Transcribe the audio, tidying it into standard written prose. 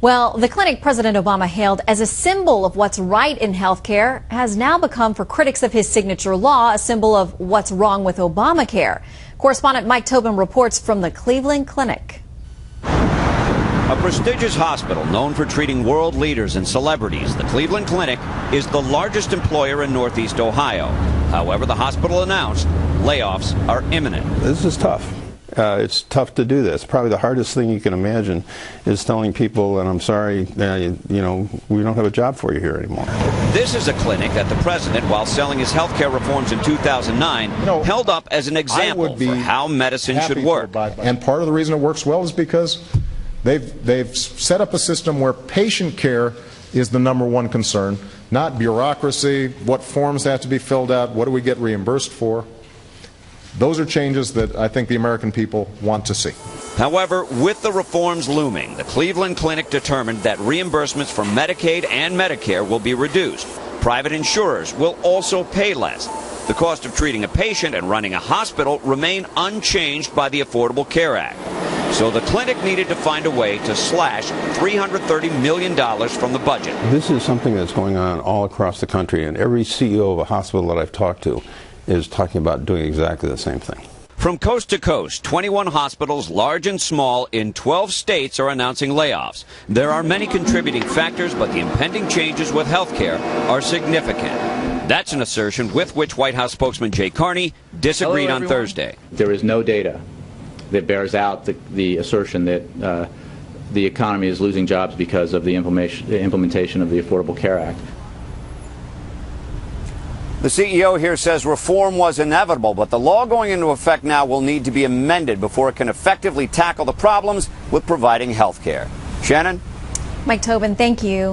Well, the clinic President Obama hailed as a symbol of what's right in healthcare has now become, for critics of his signature law, a symbol of what's wrong with ObamaCare. Correspondent Mike Tobin reports from the Cleveland Clinic. A prestigious hospital known for treating world leaders and celebrities, the Cleveland Clinic is the largest employer in Northeast Ohio. However, the hospital announced layoffs are imminent. This is tough. It's tough to do this. Probably the hardest thing you can imagine is telling people, and I'm sorry, we don't have a job for you here anymore. This is a clinic that the president, while selling his health care reforms in 2009, held up as an example for how medicine should work. And part of the reason it works well is because they've set up a system where patient care is the #1 concern, not bureaucracy, what forms have to be filled out, what do we get reimbursed for. Those are changes that I think the American people want to see. However, with the reforms looming, the Cleveland Clinic determined that reimbursements for Medicaid and Medicare will be reduced. Private insurers will also pay less. The cost of treating a patient and running a hospital remain unchanged by the Affordable Care Act. So the clinic needed to find a way to slash $330 million from the budget. This is something that's going on all across the country, and every CEO of a hospital that I've talked to is talking about doing exactly the same thing. From coast to coast, 21 hospitals, large and small, in 12 states are announcing layoffs. There are many contributing factors, but the impending changes with health care are significant. That's an assertion with which White House spokesman Jay Carney disagreed on Thursday. There is no data that bears out the assertion that the economy is losing jobs because of the implementation of the Affordable Care Act. The CEO here says reform was inevitable, but the law going into effect now will need to be amended before it can effectively tackle the problems with providing health care. Shannon? Mike Tobin, thank you.